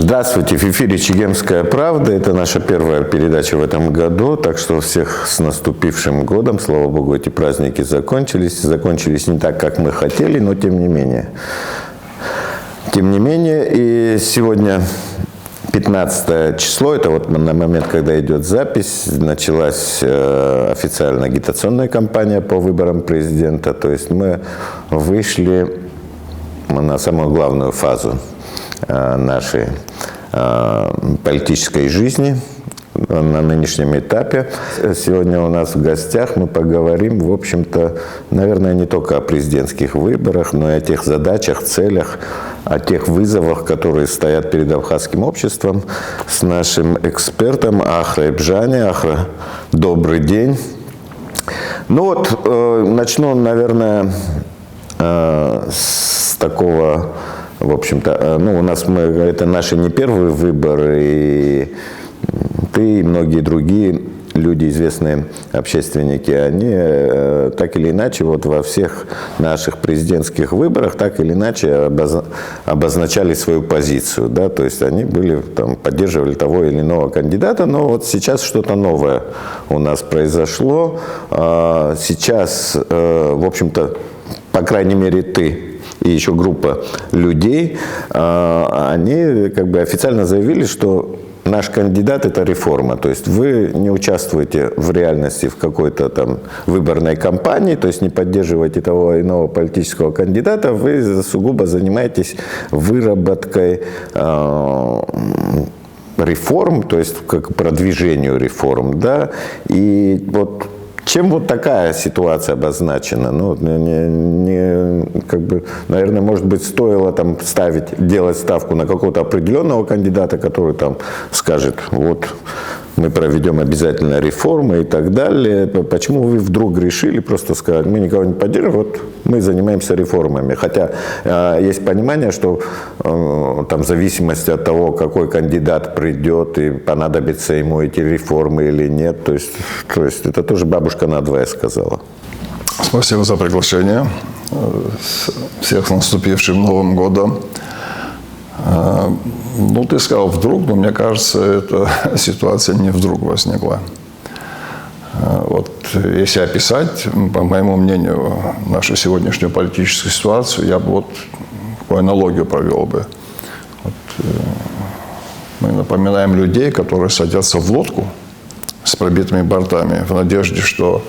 Здравствуйте, в эфире «Чегемская правда». Это наша первая передача в этом году, так что всех с наступившим годом. Слава Богу, эти праздники закончились. Закончились не так, как мы хотели, но тем не менее. И сегодня 15 число, это вот на момент, когда идет запись, началась официальная агитационная кампания по выборам президента. То есть мы вышли на самую главную фазу нашей политической жизни на нынешнем этапе. Сегодня у нас в гостях мы поговорим, в общем-то, наверное, не только о президентских выборах, но и о тех задачах, целях, о тех вызовах, которые стоят перед абхазским обществом, с нашим экспертом Ахра Ибжани. Ахра, добрый день. Ну вот, начну, наверное, с такого, в общем-то, у нас это наши не первые выборы, и ты и многие другие люди, известные общественники, они так или иначе вот во всех наших президентских выборах так или иначе обозначали свою позицию, да, то есть они поддерживали того или иного кандидата, но вот сейчас что-то новое у нас произошло. Сейчас, в общем-то, по крайней мере, ты и еще группа людей, они официально заявили, что наш кандидат – это реформа. То есть вы не участвуете в реальности в какой-то выборной кампании, то есть не поддерживаете того или иного политического кандидата, вы сугубо занимаетесь выработкой реформ, то есть как продвижению реформ, да, и вот чем вот такая ситуация обозначена? Наверное, может быть, стоило делать ставку на какого-то определенного кандидата, который скажет, вот мы проведем обязательно реформы и так далее. Почему вы вдруг решили просто сказать, мы никого не поддерживаем, вот мы занимаемся реформами? Хотя есть понимание, что в зависимости от того, какой кандидат придет и понадобится ему эти реформы или нет, то есть это тоже бабушка надвое сказала. Спасибо за приглашение. Всех с наступившим Новым годом. Ты сказал вдруг, но мне кажется, эта ситуация не вдруг возникла. Вот если описать, по моему мнению, нашу сегодняшнюю политическую ситуацию, я бы такую аналогию провел бы. Мы напоминаем людей, которые садятся в лодку с пробитыми бортами в надежде, что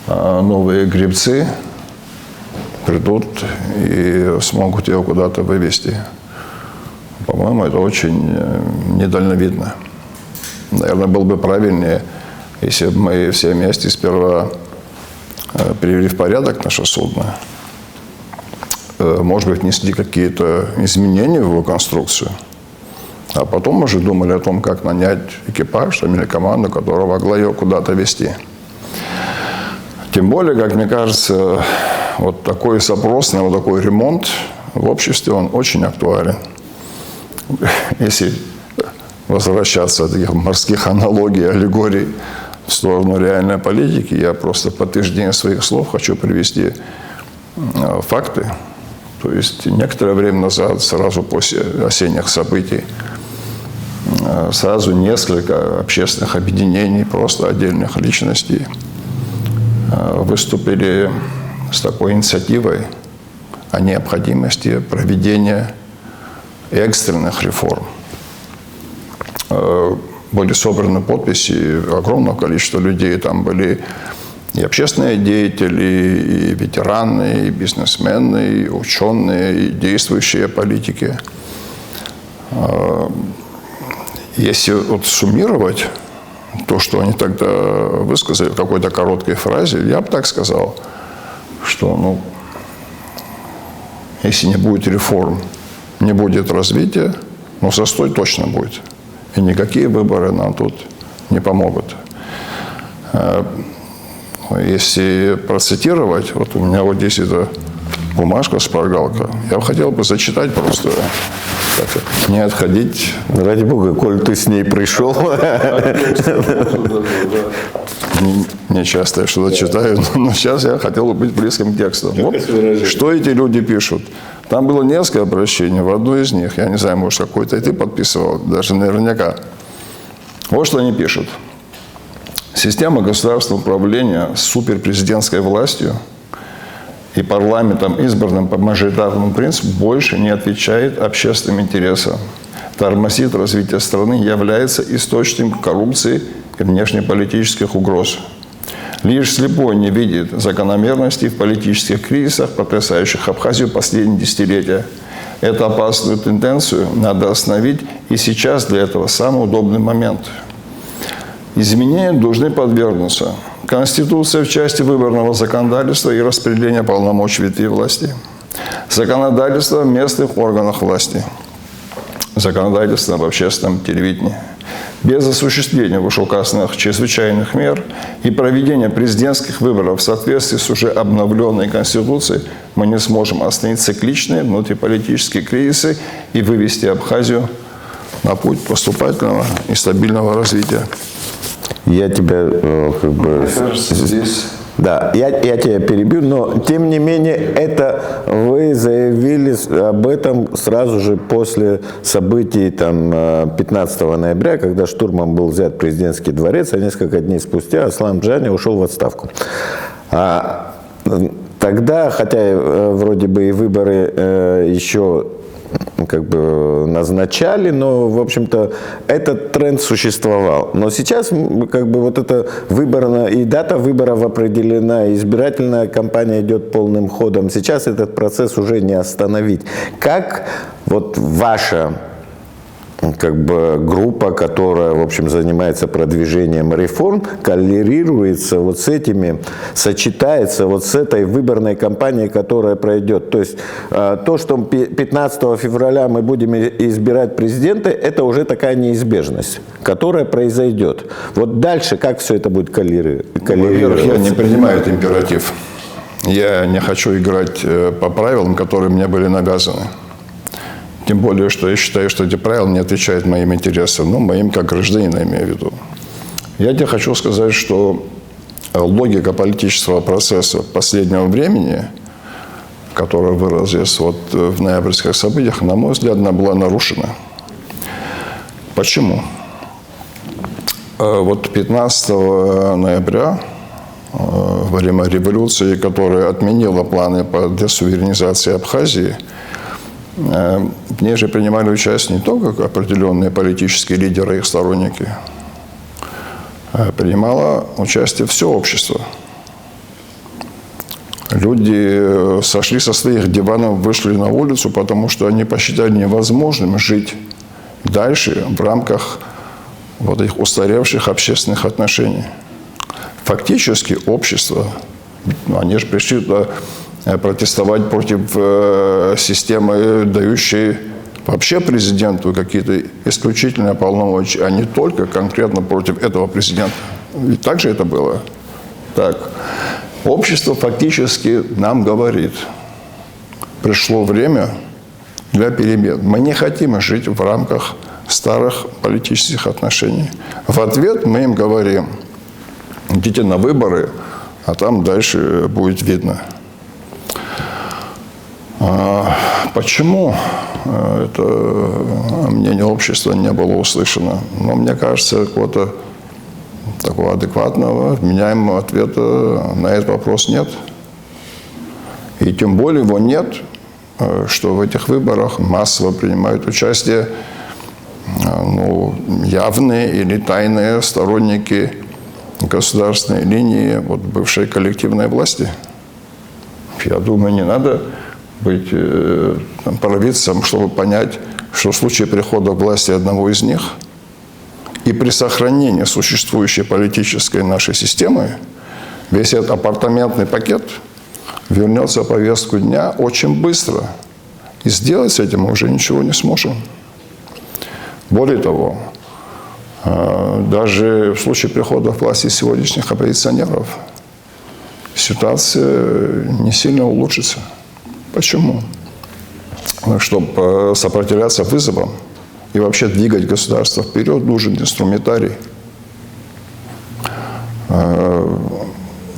новые гребцы придут и смогут его куда-то вывести. По-моему, это очень недальновидно. Наверное, было бы правильнее, если бы мы все вместе сперва привели в порядок наше судно, может быть, внесли какие-то изменения в его конструкцию, а потом уже думали о том, как нанять экипаж или команду, которая могла ее куда-то везти. Тем более, как мне кажется, вот такой запрос на вот такой ремонт в обществе, он очень актуален. Если возвращаться от таких морских аналогий, аллегорий в сторону реальной политики, я просто в подтверждение своих слов хочу привести факты. То есть некоторое время назад, сразу после осенних событий, сразу несколько общественных объединений, просто отдельных личностей, выступили с такой инициативой о необходимости проведения экстренных реформ. Были собраны подписи огромного количества людей. Там были и общественные деятели, и ветераны, и бизнесмены, и ученые, и действующие политики. Если суммировать то, что они тогда высказали в какой-то короткой фразе, я бы так сказал, что если не будет реформ, не будет развития, но застой точно будет. И никакие выборы нам тут не помогут. Если процитировать, у меня здесь эта бумажка, шпаргалка, я хотел бы зачитать просто, не отходить. Ради Бога, коль ты с ней пришел. Не часто я что-то читаю, но сейчас я хотел бы быть близким к тексту. Вот, что эти люди пишут. Там было несколько обращений. В одно из них, я не знаю, может, какой-то и ты подписывал, даже наверняка. Вот что они пишут. Система государственного управления с суперпрезидентской властью и парламентом, избранным по мажоритарному принципу, больше не отвечает общественным интересам. Тормозит развитие страны, является источником коррупции и внешнеполитических угроз. Лишь слепой не видит закономерностей в политических кризисах, потрясающих Абхазию последние десятилетия. Эту опасную тенденцию надо остановить, и сейчас для этого самый удобный момент. Изменения должны подвергнуться Конституция в части выборного законодательства и распределения полномочий ветвей власти, законодательство в местных органах власти, законодательство в общественном телевидении. Без осуществления вышеуказанных чрезвычайных мер и проведения президентских выборов в соответствии с уже обновленной Конституцией мы не сможем остановить цикличные внутриполитические кризисы и вывести Абхазию на путь поступательного и стабильного развития. Я тебя как бы... Здесь... Да, я тебя перебью, но тем не менее это вы заявили об этом сразу же после событий там, 15 ноября, когда штурмом был взят президентский дворец, а несколько дней спустя Аслан Джани ушел в отставку. Тогда, хотя вроде бы и выборы еще как бы назначали, но, в общем-то, этот тренд существовал. Но сейчас, как бы, вот эта выборная, и дата выборов определена, и избирательная кампания идет полным ходом. Сейчас этот процесс уже не остановить. Как вот ваша как бы группа, которая, в общем, занимается продвижением реформ, коррелируется вот с этими, сочетается вот с этой выборной кампанией, которая пройдет. То есть то, что 15 февраля мы будем избирать президента, это уже такая неизбежность, которая произойдет. Вот дальше как все это будет коррелироваться? Во-первых, я не принимаю этот императив. Я не хочу играть по правилам, которые мне были навязаны. Тем более, что я считаю, что эти правила не отвечают моим интересам, ну, моим как гражданина, имею в виду. Я тебе хочу сказать, что логика политического процесса последнего времени, которая выразилась вот в ноябрьских событиях, на мой взгляд, она была нарушена. Почему? Вот 15 ноября, во время революции, которая отменила планы по десуверенизации Абхазии, в ней же принимали участие не только определенные политические лидеры и их сторонники, а принимало участие все общество. Люди сошли со своих диванов, вышли на улицу, потому что они посчитали невозможным жить дальше в рамках вот этих устаревших общественных отношений. Фактически общество, они же пришли туда протестовать против системы, дающей вообще президенту какие-то исключительные полномочия, а не только конкретно против этого президента. Ведь так же это было. Так. Общество фактически нам говорит, пришло время для перемен. Мы не хотим жить в рамках старых политических отношений. В ответ мы им говорим, идите на выборы, а там дальше будет видно. Почему это мнение общества не было услышано? Но мне кажется, какого-то такого адекватного, вменяемого ответа на этот вопрос нет. И тем более его нет, что в этих выборах массово принимают участие явные или тайные сторонники государственной линии вот, бывшей коллективной власти. Я думаю, не надо быть провидцем, чтобы понять, что в случае прихода к власти одного из них и при сохранении существующей политической нашей системы весь этот апартаментный пакет вернется в повестку дня очень быстро. И сделать с этим мы уже ничего не сможем. Более того, даже в случае прихода к власти сегодняшних оппозиционеров ситуация не сильно улучшится. Почему? Чтобы сопротивляться вызовам и вообще двигать государство вперед, нужен инструментарий.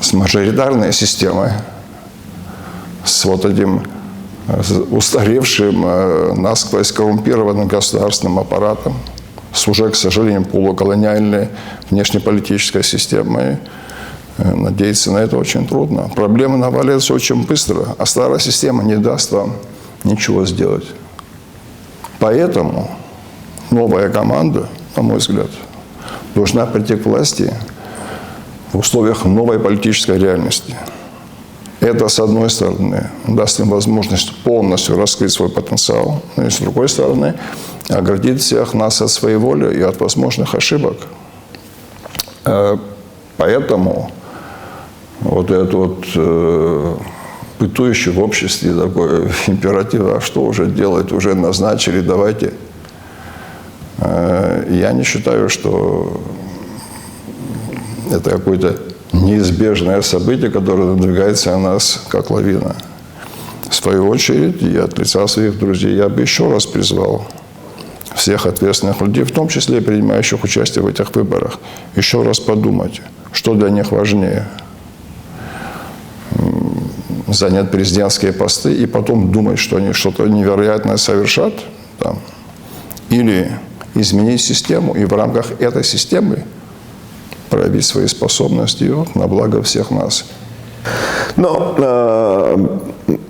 С мажоритарной системой, с вот этим устаревшим, насквозь коррумпированным государственным аппаратом, с уже, к сожалению, полуколониальной внешнеполитической системой. Надеяться на это очень трудно. Проблемы наваливаются очень быстро, а старая система не даст вам ничего сделать. Поэтому новая команда, на мой взгляд, должна прийти к власти в условиях новой политической реальности. Это, с одной стороны, даст им возможность полностью раскрыть свой потенциал, но и, с другой стороны, оградит всех нас от своей воли и от возможных ошибок. Поэтому вот этот вот бытующий в обществе такой императив, а что уже делать, уже назначили, давайте. Я не считаю, что это какое-то неизбежное событие, которое надвигается на нас, как лавина. В свою очередь, я от лица своих друзей, я бы еще раз призвал всех ответственных людей, в том числе и принимающих участие в этих выборах, еще раз подумать, что для них важнее. Занять президентские посты и потом думать, что они что-то невероятное совершат, там, или изменить систему и в рамках этой системы проявить свои способности на благо всех нас. Ну,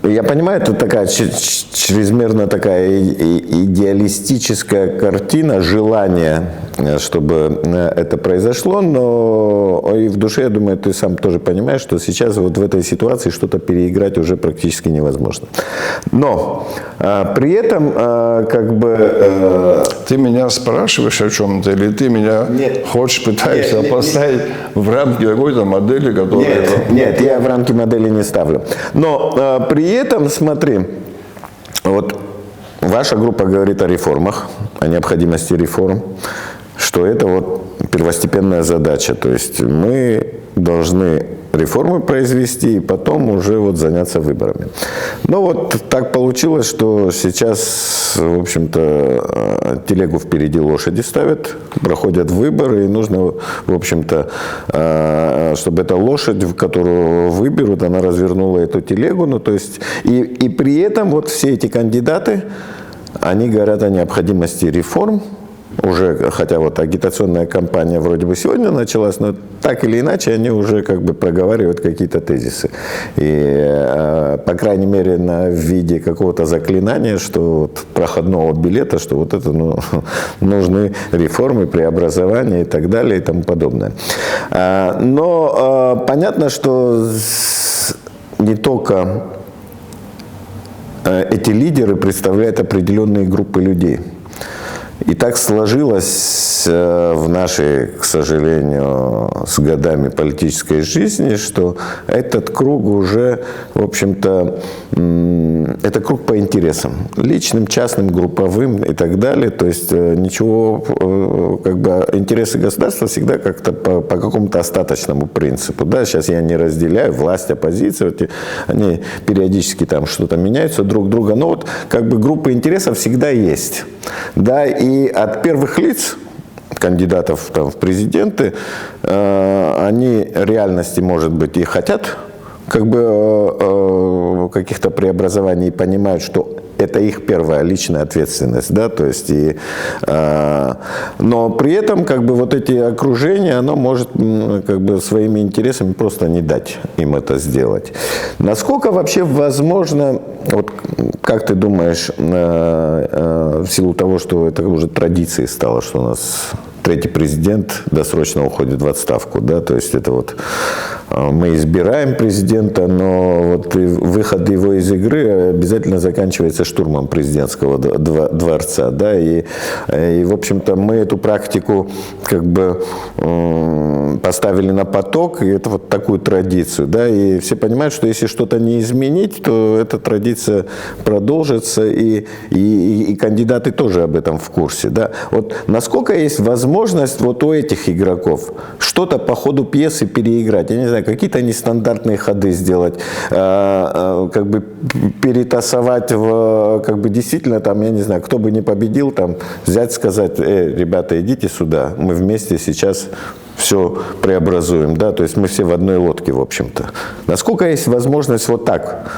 я понимаю, это такая чрезмерно такая идеалистическая картина, желание, чтобы это произошло, но и в душе, я думаю, ты сам тоже понимаешь, что сейчас вот в этой ситуации что-то переиграть уже практически невозможно. Но при этом как бы... Ты меня спрашиваешь о чем-то, или ты меня хочешь, пытаешься поставить в рамки какой-то модели, которая... Нет, я в рамки модели не ставлю. Но при этом, смотри, вот ваша группа говорит о реформах, о необходимости реформ, что это вот первостепенная задача. То есть мы должны реформы произвести и потом уже вот заняться выборами. Но вот так получилось, что сейчас, в общем-то, телегу впереди лошади ставят, проходят выборы, и нужно, в общем-то, чтобы эта лошадь, которую выберут, она развернула эту телегу. Ну, то есть, и при этом вот все эти кандидаты, они говорят о необходимости реформ, уже, хотя вот агитационная кампания вроде бы сегодня началась, но так или иначе они уже как бы проговаривают какие-то тезисы. И, по крайней мере, в виде какого-то заклинания, что вот проходного билета, что вот это нужны реформы, преобразования и так далее и тому подобное. Но понятно, что не только эти лидеры представляют определенные группы людей. И так сложилось в нашей, к сожалению, с годами политической жизни, что этот круг уже, в общем-то, это круг по интересам. Личным, частным, групповым и так далее. То есть ничего, как бы интересы государства всегда как-то по какому-то остаточному принципу. Да, сейчас я не разделяю власть, оппозицию, они периодически там что-то меняются друг друга. Но вот как бы группы интересов всегда есть. Да, и от первых лиц, кандидатов там, в президенты, они реальности, может быть, и хотят как бы каких-то преобразований и понимают, что это их первая личная ответственность, да, то есть но при этом как бы вот эти окружения, оно может как бы своими интересами просто не дать им это сделать. Насколько вообще возможно, вот как ты думаешь, в силу того, что это уже традицией стало, что у нас третий президент досрочно уходит в отставку, да, то есть это вот мы избираем президента, но вот выход его из игры обязательно заканчивается штурмом президентского дворца, да, и в общем-то мы эту практику как бы поставили на поток, и это вот такую традицию, да, и все понимают, что если что-то не изменить, то эта традиция продолжится, и кандидаты тоже об этом в курсе, да. Вот насколько есть возможность вот у этих игроков что-то по ходу пьесы переиграть, я не знаю, какие-то нестандартные ходы сделать, как бы перетасовать как бы действительно там, я не знаю, кто бы не победил, там взять, сказать, ребята, идите сюда, мы вместе сейчас все преобразуем, да, то есть мы все в одной лодке, в общем-то. Насколько есть возможность вот так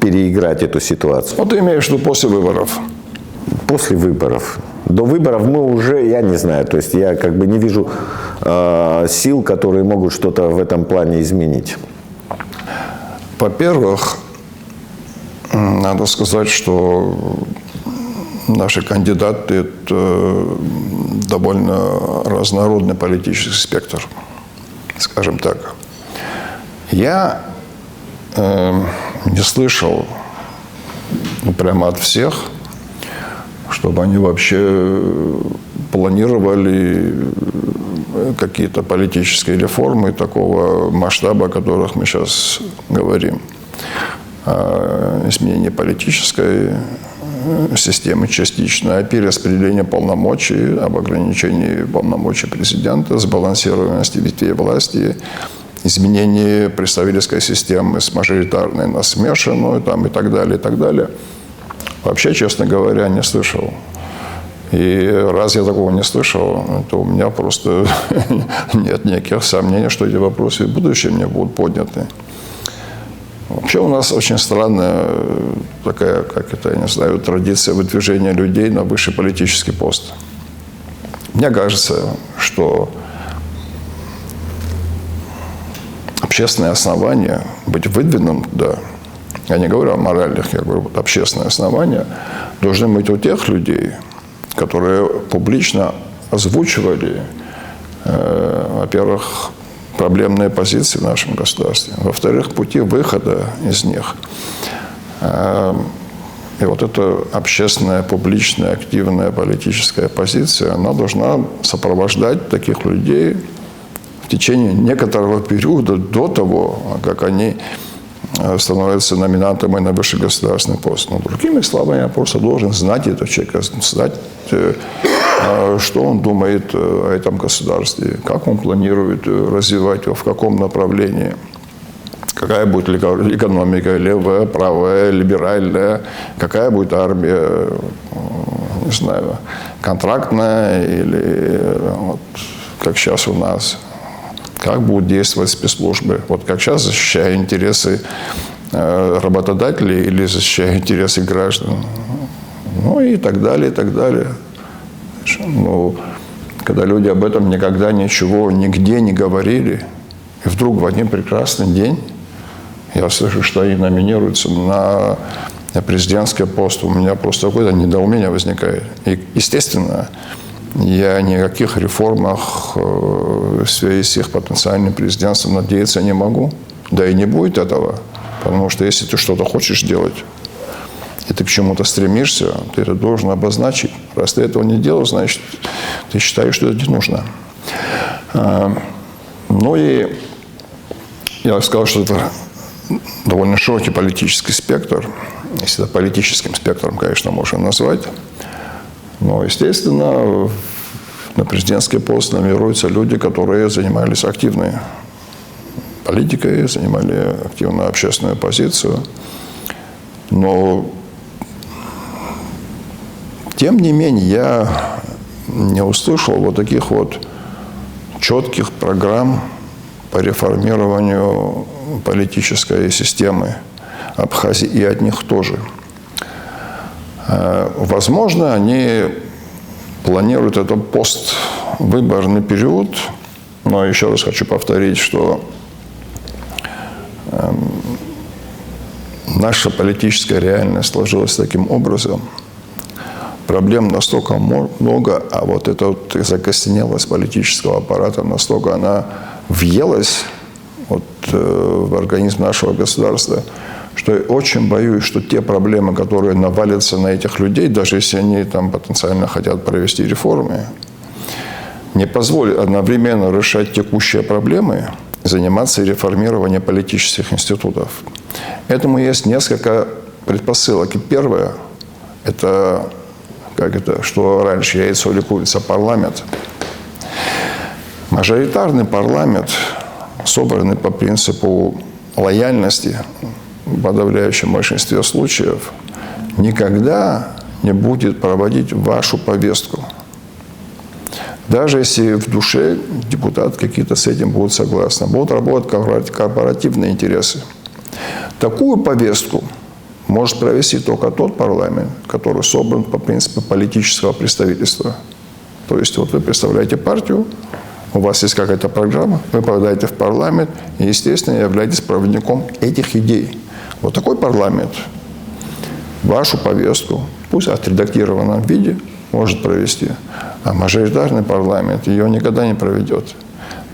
переиграть эту ситуацию. Вот ты имеешь в виду после выборов? После выборов. До выборов мы уже, я не знаю, то есть я как бы не вижу сил, которые могут что-то в этом плане изменить. Во-первых, надо сказать, что наши кандидаты – это довольно разнородный политический спектр, скажем так. Я не слышал прямо от всех, чтобы они вообще планировали какие-то политические реформы такого масштаба, о которых мы сейчас говорим. Изменение политической системы частично, о перераспределении полномочий, об ограничении полномочий президента, сбалансированности ветвей власти, изменение представительской системы с мажоритарной на смешанную там, и так далее, и так далее. Вообще, честно говоря, не слышал. И раз я такого не слышал, то у меня просто нет никаких сомнений, что эти вопросы в будущем мне будут подняты. Вообще у нас очень странная такая, как это, я не знаю, традиция выдвижения людей на высший политический пост. Мне кажется, что общественное основание быть выдвинутым туда, я не говорю о моральных, я говорю, вот общественное основание, должны быть у тех людей, которые публично озвучивали, во-первых, проблемные позиции в нашем государстве, во-вторых, пути выхода из них. И вот эта общественная, публичная, активная политическая позиция, она должна сопровождать таких людей в течение некоторого периода до того, как они становятся номинантами на высший государственный пост. Но другими словами, я просто должен знать этого человека, знать, что он думает о этом государстве, как он планирует развивать его, в каком направлении, какая будет экономика, левая, правая, либеральная, какая будет армия, не знаю, контрактная или вот, как сейчас у нас. Как будут действовать спецслужбы. Вот как сейчас, защищая интересы работодателей или защищая интересы граждан. Ну и так далее, и так далее. Ну, когда люди об этом никогда ничего, нигде не говорили, и вдруг в один прекрасный день я слышу, что они номинируются на президентский пост, у меня просто какое-то недоумение возникает. И, естественно, я ни о каких реформах в связи с их потенциальным президентством надеяться не могу. Да и не будет этого. Потому что если ты что-то хочешь делать, и ты к чему-то стремишься, ты это должен обозначить. Раз ты этого не делал, значит, ты считаешь, что это не нужно. Ну и я сказал, что это довольно широкий политический спектр. Если это политическим спектром, конечно, можно назвать. Но, естественно, на президентский пост номинируются люди, которые занимались активной политикой, занимали активную общественную позицию. Но, тем не менее, я не услышал вот таких вот четких программ по реформированию политической системы Абхазии, и от них тоже. Возможно, они планируют этот поствыборный период, но еще раз хочу повторить, что наша политическая реальность сложилась таким образом, проблем настолько много, а вот эта вот закостенелость политического аппарата настолько она въелась вот, в организм нашего государства, что я очень боюсь, что те проблемы, которые навалятся на этих людей, даже если они там потенциально хотят провести реформы, не позволят одновременно решать текущие проблемы, заниматься реформированием политических институтов. Этому есть несколько предпосылок. И первое, это, как это, что раньше яйцо или курица, парламент. Мажоритарный парламент, собранный по принципу лояльности, в подавляющем большинстве случаев, никогда не будет проводить вашу повестку. Даже если в душе депутаты какие-то с этим будут согласны, будут работать корпоративные интересы. Такую повестку может провести только тот парламент, который собран по принципу политического представительства. То есть вот вы представляете партию, у вас есть какая-то программа, вы попадаете в парламент и, естественно, являетесь проводником этих идей. Вот такой парламент вашу повестку, пусть в отредактированном виде, может провести, а мажоритарный парламент ее никогда не проведет.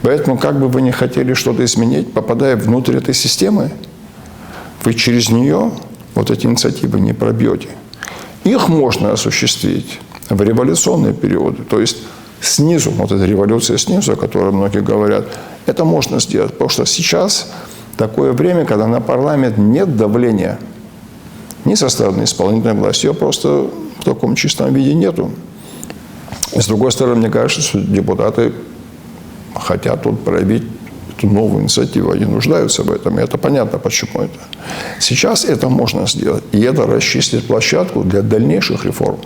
Поэтому, как бы вы ни хотели что-то изменить, попадая внутрь этой системы, вы через нее вот эти инициативы не пробьете. Их можно осуществить в революционные периоды, то есть снизу, вот эта революция снизу, о которой многие говорят, это можно сделать, потому что сейчас такое время, когда на парламент нет давления ни со стороны исполнительной власти, ее просто в таком чистом виде нету. И с другой стороны, мне кажется, что депутаты хотят тут проявить эту новую инициативу, они нуждаются в этом, и это понятно, почему это. Сейчас это можно сделать, и это расчистит площадку для дальнейших реформ.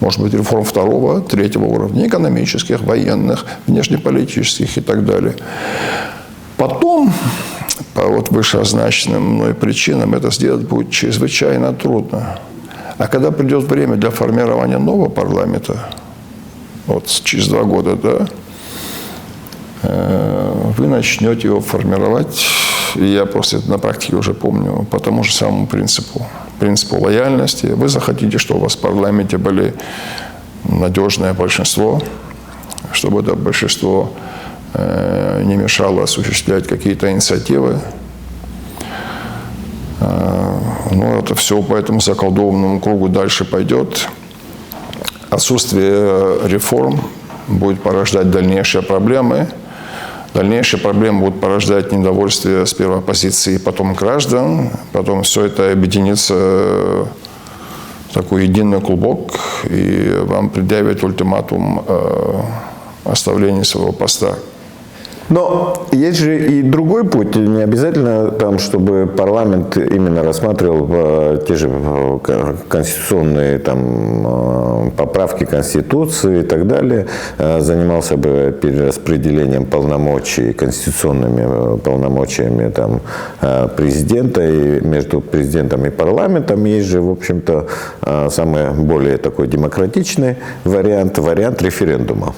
Может быть, реформ второго, третьего уровня, экономических, военных, внешнеполитических и так далее. Потом, по вот вышеозначенным мной причинам, это сделать будет чрезвычайно трудно. А когда придет время для формирования нового парламента, вот через 2 года, да, вы начнете его формировать, и я просто это на практике уже помню, по тому же самому принципу лояльности. Вы захотите, чтобы у вас в парламенте были надежное большинство, чтобы это большинство не мешало осуществлять какие-то инициативы. Но это все по этому заколдованному кругу дальше пойдет. Отсутствие реформ будет порождать дальнейшие проблемы. Дальнейшие проблемы будут порождать недовольствие с первой позиции, потом граждан. Потом все это объединится в такой единый клубок, и вам предъявят ультиматум оставления своего поста. Но есть же и другой путь. Не обязательно, там, чтобы парламент именно рассматривал те же конституционные там, поправки Конституции и так далее, занимался бы перераспределением полномочий, конституционными полномочиями там, президента. И между президентом и парламентом есть же, в общем-то, самый более такой демократичный вариант референдума.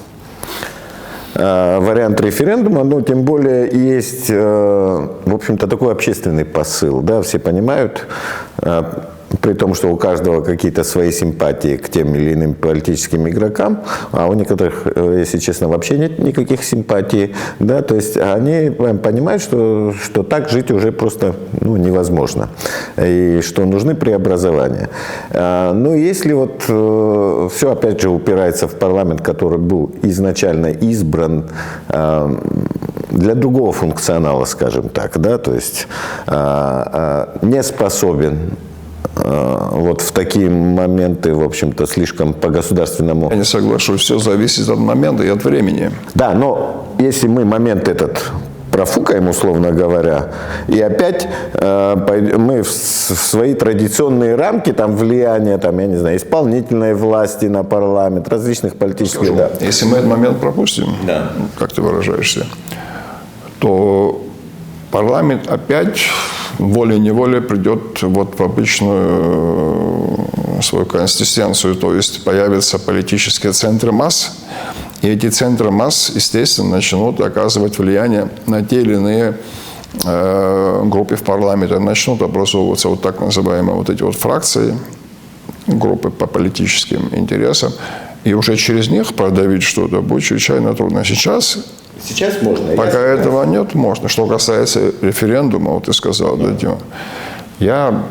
Вариант референдума, но тем более есть, в общем-то, такой общественный посыл. Да? Все понимают, при том, что у каждого какие-то свои симпатии к тем или иным политическим игрокам, а у некоторых, если честно, вообще нет никаких симпатий. Да? То есть они понимают, что так жить уже просто невозможно, и что нужны преобразования. Но если вот все опять же упирается в парламент, который был изначально избран для другого функционала, скажем так, да? То есть не способен вот в такие моменты, в общем-то, слишком по-государственному. Я не соглашусь, все зависит от момента и от времени. Да, но если мы момент этот профукаем, условно говоря, и опять мы в свои традиционные рамки там, влияния, там, я не знаю, исполнительной власти на парламент, различных политических... Да. Если мы этот момент пропустим, да, как ты выражаешься, то парламент опять волей-неволей придет вот в обычную свою консистенцию, то есть появятся политические центры масс, и эти центры масс, естественно, начнут оказывать влияние на те или иные группы в парламенте, начнут образовываться вот так называемые вот эти вот фракции, группы по политическим интересам, и уже через них продавить что-то будет чрезвычайно трудно. Сейчас можно. Пока этого нет, можно. Что касается референдума, вот ты сказал, да, Дима, я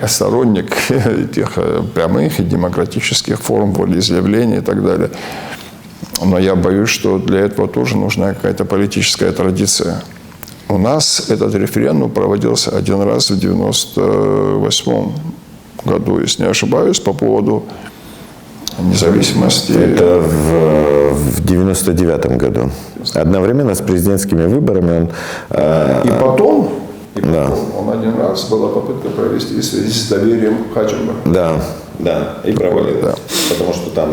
сторонник этих прямых и демократических форм волеизъявления и так далее. Но я боюсь, что для этого тоже нужна какая-то политическая традиция. У нас этот референдум проводился один раз в 1998 году, если не ошибаюсь, по поводу независимости. Это в 99-м году. Одновременно с президентскими выборами он... И потом он один раз, была попытка провести в связи с доверием Хачинга. Да, и проводили. Да. Потому что там...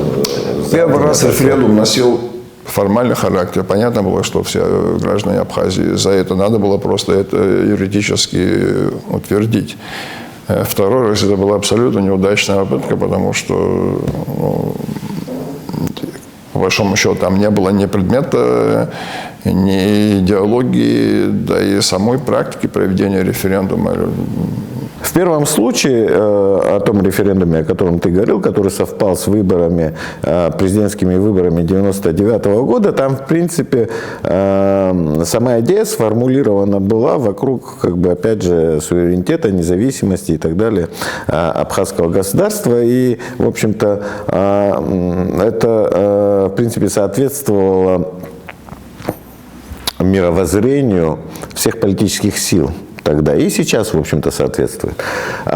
Первый раз референдум носил формальный характер. Понятно было, что все граждане Абхазии за это надо было просто это юридически утвердить. Второй раз это была абсолютно неудачная попытка, потому что, ну, по большому счету, там не было ни предмета, ни идеологии, да и самой практики проведения референдума. В первом случае, о том референдуме, о котором ты говорил, который совпал с выборами, президентскими выборами 1999 года, там, в принципе, сама идея сформулирована была вокруг, как бы, опять же, суверенитета, независимости и так далее абхазского государства. И, в общем-то, это, в принципе, соответствовало мировоззрению всех политических сил тогда и сейчас, в общем-то, соответствует. Тот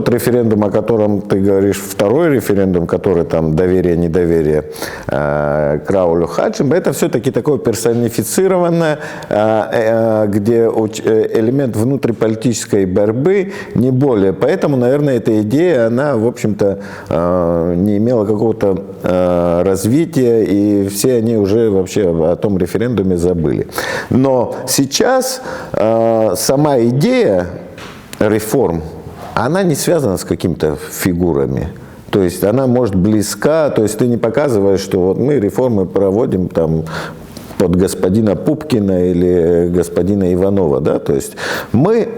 референдум, о котором ты говоришь, второй референдум, который там доверие-недоверие Краулю Хаджибе, это все-таки такое персонифицированное, где элемент внутриполитической борьбы не более. Поэтому, наверное, эта идея, она, в общем-то, не имела какого-то развития, и все они уже вообще о том референдуме забыли. Но сейчас сама идея реформ, она не связана с какими-то фигурами. То есть она может близка, то есть ты не показываешь, что вот мы реформы проводим там под господина Пупкина или господина Иванова, да, то есть мы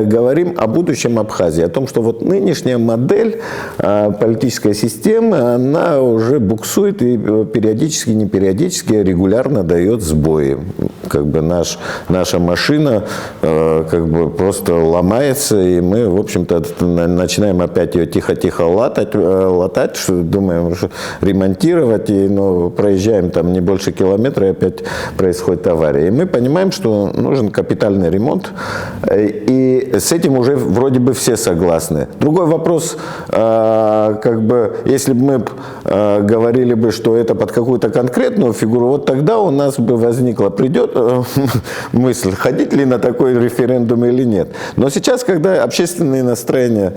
говорим о будущем Абхазии, о том, что вот нынешняя модель политической системы, она уже буксует и периодически, не периодически, регулярно дает сбои. Как бы наша машина как бы просто ломается, и мы, в общем-то, начинаем опять ее тихо-тихо латать, что думаем, что ремонтировать, и, проезжаем там не больше километра, и опять происходит авария. И мы понимаем, что нужен капитальный ремонт, и с этим уже вроде бы все согласны. Другой вопрос, как бы, если бы мы говорили бы, что это под какую-то конкретную фигуру, вот тогда у нас бы возникла, придет мысль, ходить ли на такой референдум или нет. Но сейчас, когда общественные настроения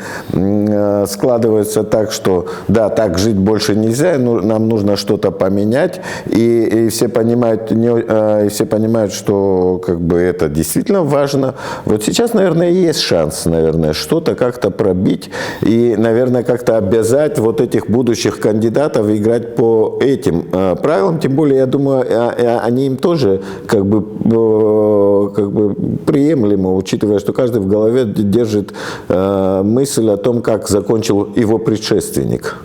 складываются так, что да, так жить больше нельзя, нам нужно что-то поменять, и все понимают, что как бы это действительно важно. Вот сейчас, наверное, есть шанс, наверное, что-то как-то пробить и, наверное, как-то обязать вот этих будущих кандидатов играть по этим правилам. Тем более, я думаю, они им тоже как бы приемлемо, учитывая, что каждый в голове держит мысль о том, как закончил его предшественник.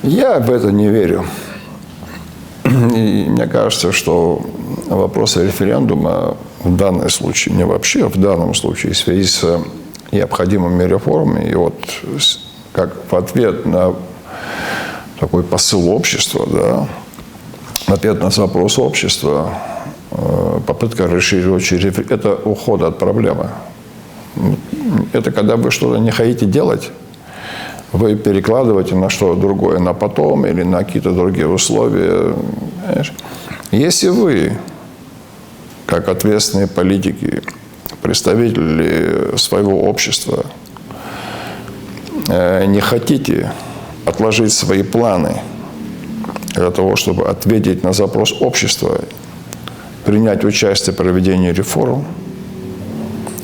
Я в это не верю. И мне кажется, что вопросы референдума в данном случае, не вообще, в данном случае, в связи с необходимыми реформами, и вот как в ответ на такой посыл общества, да, в ответ на запрос общества, попытка расширить через референдум, это уход от проблемы. Это когда вы что-то не хотите делать, вы перекладываете на что-то другое, на потом или на какие-то другие условия. Понимаешь? Если вы, как ответственные политики, представители своего общества, не хотите отложить свои планы для того, чтобы ответить на запрос общества, принять участие в проведении реформ,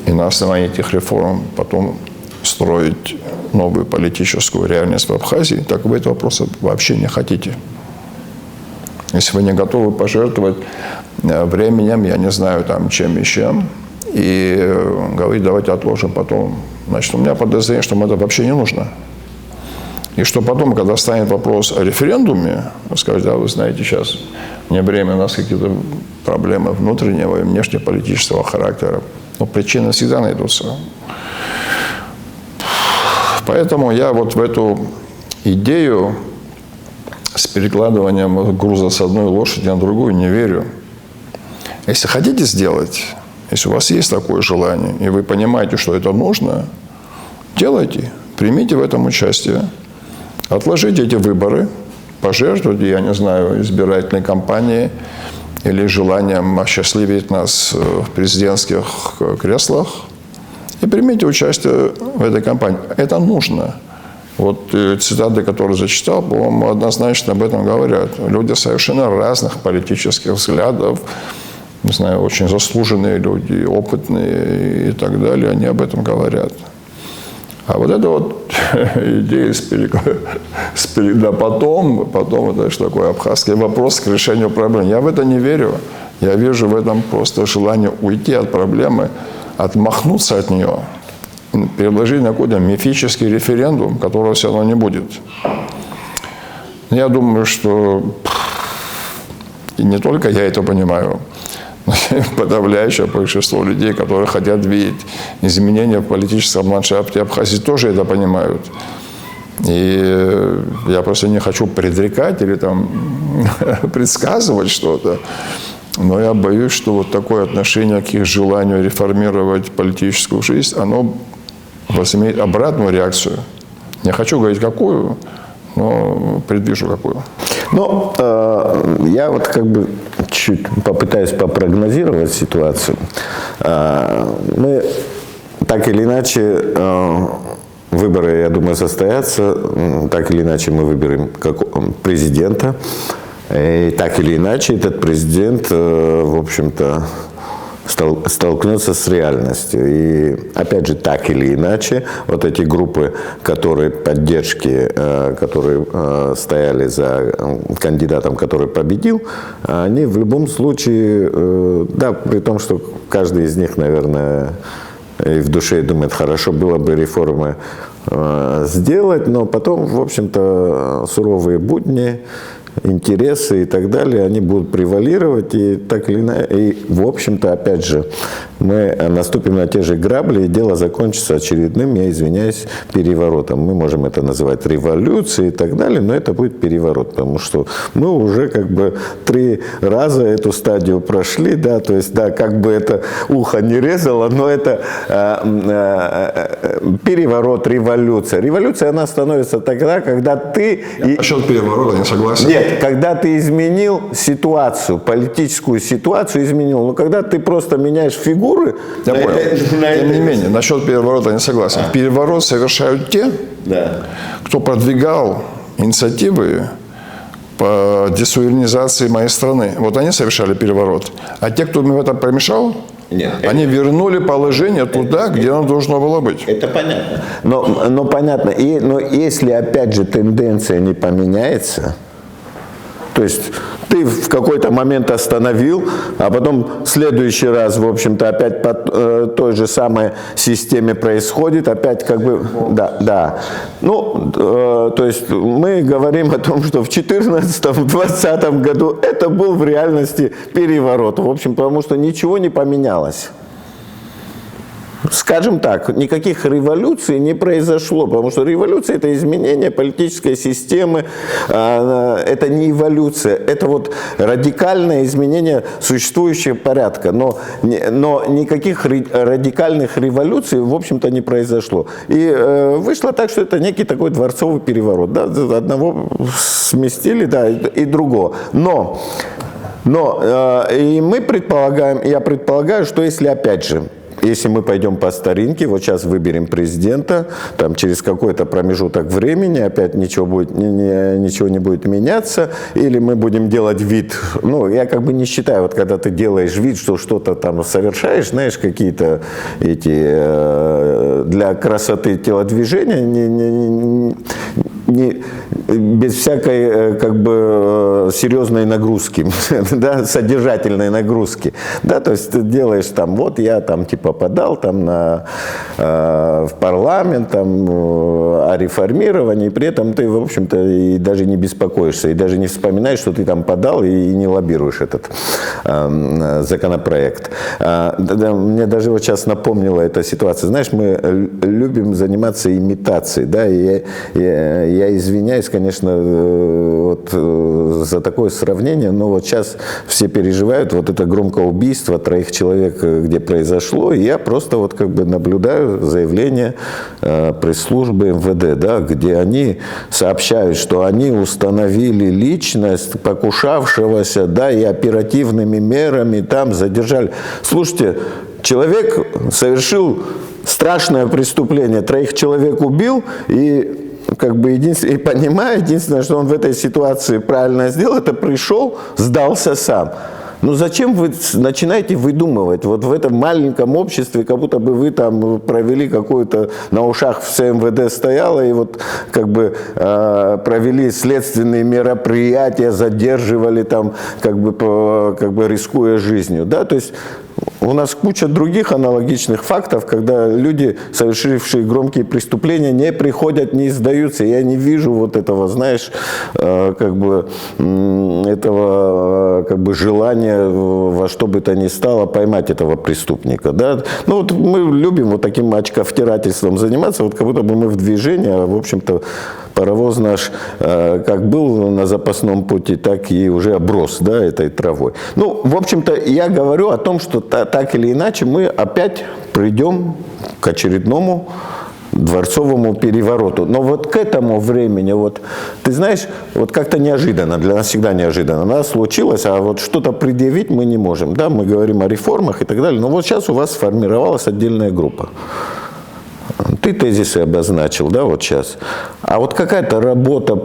и на основании этих реформ потом строить новую политическую реальность в Абхазии, так вы этого вопроса вообще не хотите. Если вы не готовы пожертвовать временем, я не знаю, там, чем еще, и говорить, давайте отложим потом, значит, у меня подозрение, что нам это вообще не нужно. И что потом, когда станет вопрос о референдуме, вы скажете, да, вы знаете, сейчас не время, у нас какие-то проблемы внутреннего и внешнеполитического характера. Но причины всегда найдутся. Поэтому я вот в эту идею с перекладыванием груза с одной лошади на другую не верю. Если хотите сделать, если у вас есть такое желание, и вы понимаете, что это нужно, делайте, примите в этом участие, отложите эти выборы, пожертвуйте, я не знаю, избирательной кампанией или желанием осчастливить нас в президентских креслах, и примите участие в этой кампании. Это нужно. Вот цитаты, которые зачитал, по-моему, однозначно об этом говорят. Люди совершенно разных политических взглядов, не знаю, очень заслуженные люди, опытные и так далее, они об этом говорят. А вот эта вот идея да потом это что такое абхазский вопрос к решению проблем. Я в это не верю. Я вижу в этом просто желание уйти от проблемы, отмахнуться от нее, предложить на какой-то мифический референдум, которого все равно не будет. Я думаю, что и не только я это понимаю, но и подавляющее большинство людей, которые хотят видеть изменения в политическом ландшафте Абхазии, тоже это понимают. И я просто не хочу предрекать или там предсказывать что-то, но я боюсь, что вот такое отношение к их желанию реформировать политическую жизнь, оно возымеет обратную реакцию. Не хочу говорить какую, но предвижу какую. Ну, я вот как бы чуть попытаюсь попрогнозировать ситуацию. Мы так или иначе, выборы, я думаю, состоятся, так или иначе мы выберем президента, и так или иначе этот президент, в общем-то, столкнется с реальностью. И опять же, так или иначе, вот эти группы, которые поддержки, которые стояли за кандидатом, который победил, они в любом случае, да, при том, что каждый из них, наверное, и в душе думает, хорошо было бы реформы сделать, но потом, в общем-то, суровые будни, интересы и так далее, они будут превалировать, и так или иначе, и в общем-то, опять же, мы наступим на те же грабли, и дело закончится очередным, я извиняюсь, переворотом. Мы можем это называть революцией и так далее, но это будет переворот, потому что мы уже как бы 3 раза эту стадию прошли, да, то есть, да, как бы это ухо не резало, но это переворот, революция. Революция, она становится тогда, когда ты... Насчет переворота не согласен. Нет, когда ты изменил ситуацию, политическую ситуацию изменил, но когда ты просто меняешь фигуры... Я понял. Тем не менее, насчет переворота не согласен. Переворот совершают те, кто продвигал инициативы по десуверенизации моей страны. Вот они совершали переворот. А те, кто им в этом помешал, нет, они вернули положение туда, где оно должно было быть. Это понятно. Но понятно. Но если, опять же, тенденция не поменяется... То есть ты в какой-то момент остановил, а потом в следующий раз, в общем-то, опять по той же самой системе происходит, опять как бы, да. Ну, то есть мы говорим о том, что в 2014-2020 году это был в реальности переворот, в общем, потому что ничего не поменялось. Скажем так, никаких революций не произошло, потому что революция – это изменение политической системы, это не эволюция, это вот радикальное изменение существующего порядка, но никаких радикальных революций, в общем-то, не произошло. И вышло так, что это некий такой дворцовый переворот, да, одного сместили, да, и другого. Но и мы предполагаем, я предполагаю, что если, опять же, если мы пойдем по старинке, вот сейчас выберем президента, там через какой-то промежуток времени опять ничего не будет меняться, или мы будем делать вид, ну, я как бы не считаю, вот когда ты делаешь вид, что что-то там совершаешь, знаешь, какие-то эти для красоты телодвижения, без всякой как бы серьезной нагрузки, да, содержательной нагрузки, да, то есть ты делаешь там, вот я там типа подал там в парламент там о реформировании, при этом ты, в общем-то, и даже не беспокоишься, и даже не вспоминаешь, что ты там подал и не лоббируешь этот законопроект. Мне даже вот сейчас напомнила эта ситуация. Знаешь, мы любим заниматься имитацией, да, и я извиняюсь, конечно, вот за такое сравнение, но вот сейчас все переживают вот это громкое убийство 3 человек, где произошло, и я просто вот как бы наблюдаю заявление пресс-службы МВД, да, где они сообщают, что они установили личность покушавшегося, да, и оперативными мерами там задержали. Слушайте, человек совершил страшное преступление, 3 человек убил, и как бы единственное, что он в этой ситуации правильно сделал, это пришел, сдался сам. Ну зачем вы начинаете выдумывать? Вот в этом маленьком обществе, как будто бы вы там провели какую-то, на ушах все МВД стояло, и вот как бы провели следственные мероприятия, задерживали там, как бы рискуя жизнью. Да? То есть у нас куча других аналогичных фактов, когда люди, совершившие громкие преступления, не приходят, не сдаются. Я не вижу вот этого, знаешь, желания во что бы то ни стало поймать этого преступника. Да? Ну вот мы любим вот таким очковтирательством заниматься, вот как будто бы мы в движении, а в общем-то паровоз наш как был на запасном пути, так и уже оброс, да, этой травой. Ну, в общем-то, я говорю о том, что так или иначе мы опять придем к очередному дворцовому перевороту. Но вот к этому времени, вот, ты знаешь, вот как-то неожиданно, для нас всегда неожиданно, у нас случилось, а вот что-то предъявить мы не можем. Да, мы говорим о реформах и так далее, но вот сейчас у вас сформировалась отдельная группа. Ты тезисы обозначил, да, вот сейчас. А вот какая-то работа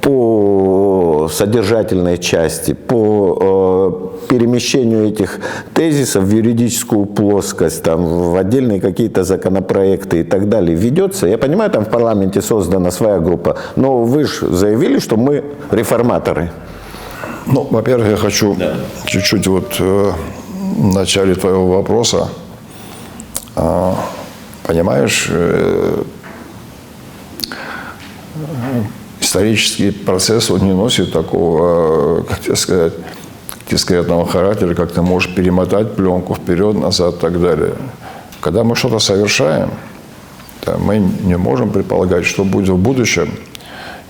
по содержательной части, по перемещению этих тезисов в юридическую плоскость, там, в отдельные какие-то законопроекты и так далее ведется? Я понимаю, там в парламенте создана своя группа, но вы же заявили, что мы реформаторы. Ну, во-первых, я хочу чуть-чуть вот в начале твоего вопроса, понимаешь, исторический процесс, он не носит такого, как тебе сказать, дискретного характера, как ты можешь перемотать пленку вперед, назад и так далее. Когда мы что-то совершаем, да, мы не можем предполагать, что будет в будущем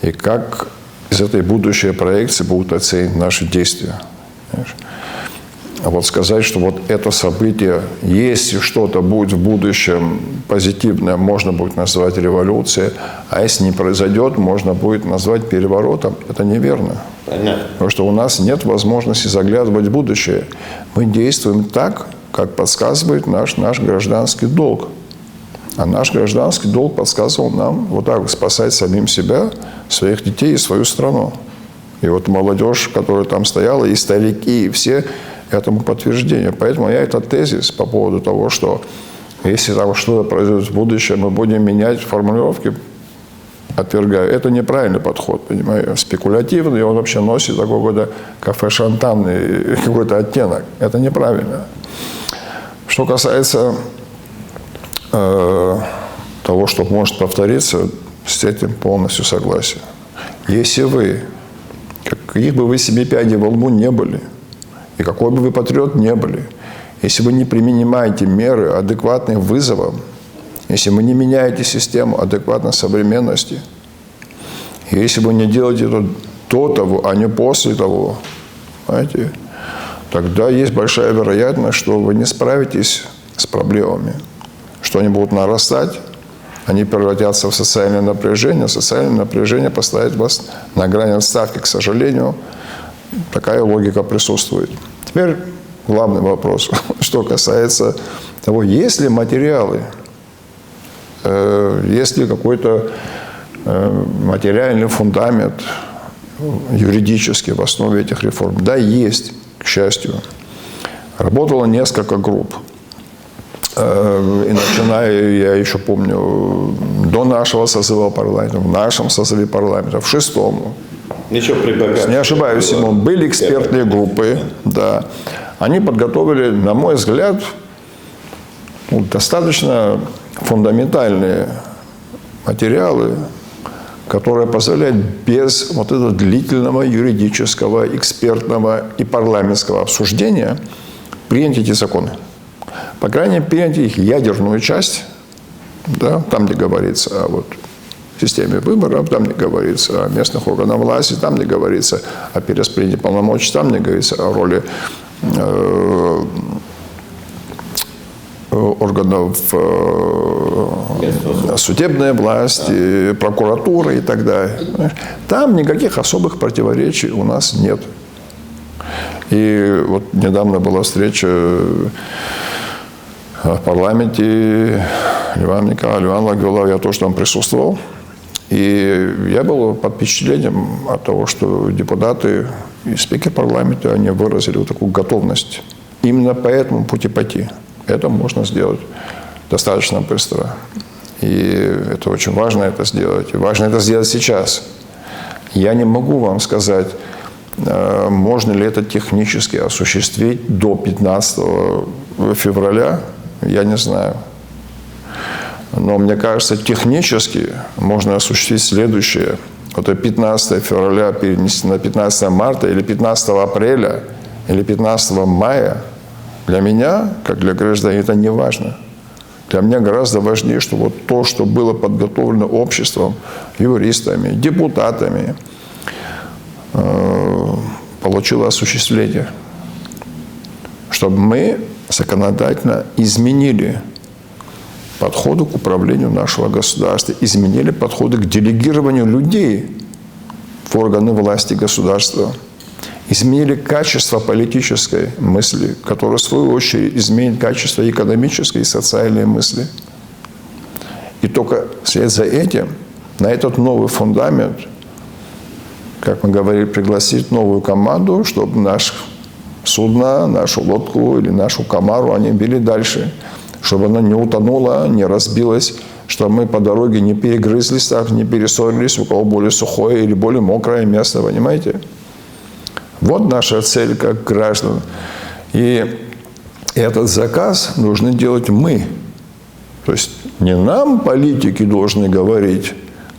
и как из этой будущей проекции будут оценить наши действия. Понимаешь? А вот сказать, что вот это событие, если что-то будет в будущем позитивное, можно будет назвать революцией, а если не произойдет, можно будет назвать переворотом, это неверно. Понятно. Потому что у нас нет возможности заглядывать в будущее. Мы действуем так, как подсказывает наш гражданский долг. А наш гражданский долг подсказывал нам вот так спасать самим себя, своих детей и свою страну. И вот молодежь, которая там стояла, и старики, и все этому подтверждение. Поэтому я этот тезис по поводу того, что если там что-то произойдет в будущем, мы будем менять формулировки, отвергаю. Это неправильный подход, понимаю, спекулятивный, он вообще носит такой какой-то кафе-шантанный какой-то оттенок. Это неправильно. Что касается того, что может повториться, с этим полностью согласен. Если вы, каких бы вы себе пядей во лбу не были, и какой бы вы патриот не были, если вы не принимаете меры, адекватные вызовам, если вы не меняете систему адекватной современности, если вы не делаете это до того, а не после того, понимаете, тогда есть большая вероятность, что вы не справитесь с проблемами, что они будут нарастать, они превратятся в социальное напряжение поставит вас на грани отставки, к сожалению. Такая логика присутствует. Теперь главный вопрос, что касается того, есть ли материалы, есть ли какой-то материальный фундамент юридический в основе этих реформ. Да, есть, к счастью. Работало несколько групп. И начиная, я еще помню, до нашего созыва парламента, в нашем созыве парламента, в 6-м. Не ошибаюсь, Симон, были экспертные группы, да. Они подготовили, на мой взгляд, достаточно фундаментальные материалы, которые позволяют без вот этого длительного юридического, экспертного и парламентского обсуждения принять эти законы. По крайней мере, принять их ядерную часть, да, там, где говорится о системе выборов, там не говорится о местных органах власти, там не говорится о перераспределении полномочий, там не говорится о роли органов судебной власти, прокуратуры и так далее. Там никаких особых противоречий у нас нет. И вот недавно была встреча в парламенте Ивана Лагвилова, я тоже там присутствовал. И я был под впечатлением от того, что депутаты и спикер парламента, они выразили вот такую готовность именно по этому пути пойти. Это можно сделать достаточно быстро. И это очень важно это сделать. И важно это сделать сейчас. Я не могу вам сказать, можно ли это технически осуществить до 15 февраля, я не знаю. Но мне кажется, технически можно осуществить следующее. Вот 15 февраля перенести на 15 марта или 15 апреля или 15 мая. Для меня, как для гражданина, это не важно. Для меня гораздо важнее, что вот то, что было подготовлено обществом, юристами, депутатами, получило осуществление. Чтобы мы законодательно изменили подходы к управлению нашего государства, изменили подходы к делегированию людей в органы власти государства, изменили качество политической мысли, которая, в свою очередь, изменит качество экономической и социальной мысли. И только вслед за этим, на этот новый фундамент, как мы говорили, пригласить новую команду, чтобы наше судно, нашу лодку или нашу камару они вели дальше, чтобы она не утонула, не разбилась, чтобы мы по дороге не перегрызлись, так, не перессорились, у кого более сухое или более мокрое место, понимаете? Вот наша цель как граждан. И этот заказ должны делать мы. То есть не нам, политики, должны говорить,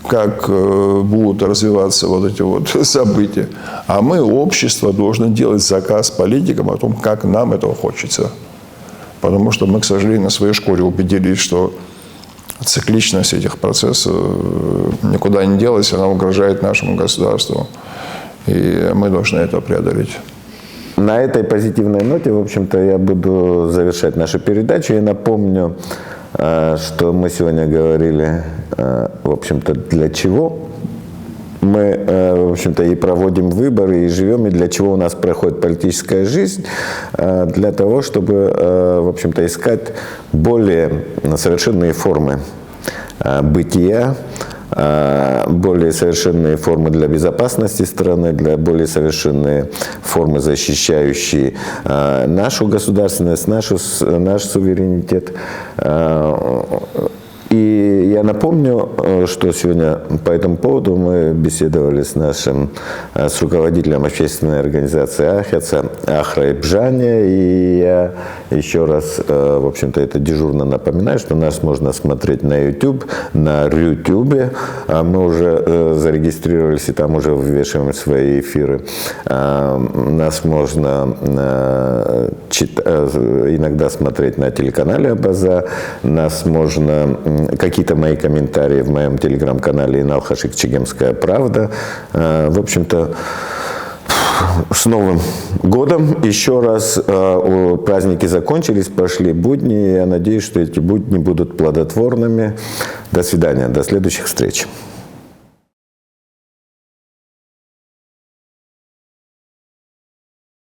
как будут развиваться вот эти вот события, а мы, общество, должны делать заказ политикам о том, как нам этого хочется. Потому что мы, к сожалению, на своей шкуре убедились, что цикличность этих процессов никуда не делась, она угрожает нашему государству. И мы должны это преодолеть. На этой позитивной ноте, в общем-то, я буду завершать нашу передачу. Я напомню, что мы сегодня говорили, в общем-то, для чего мы, в общем-то, и проводим выборы, и живем, и для чего у нас проходит политическая жизнь, для того, чтобы, в общем-то, искать более совершенные формы бытия, более совершенные формы для безопасности страны, для более совершенные формы, защищающие нашу государственность, наш суверенитет. И я напомню, что сегодня по этому поводу мы беседовали с руководителем общественной организации «Ахеца» Ахрой Бжане. И я еще раз, в общем-то, это дежурно напоминаю, что нас можно смотреть на YouTube, на Рютюбе. Мы уже зарегистрировались и там уже вывешиваем свои эфиры. Нас можно иногда смотреть на телеканале Абаза. Нас можно... Какие-то мои комментарии в моем телеграм-канале Инал Хашик Чегемская правда. В общем-то, с Новым годом. Еще раз, праздники закончились, пошли будни. Я надеюсь, что эти будни будут плодотворными. До свидания, до следующих встреч.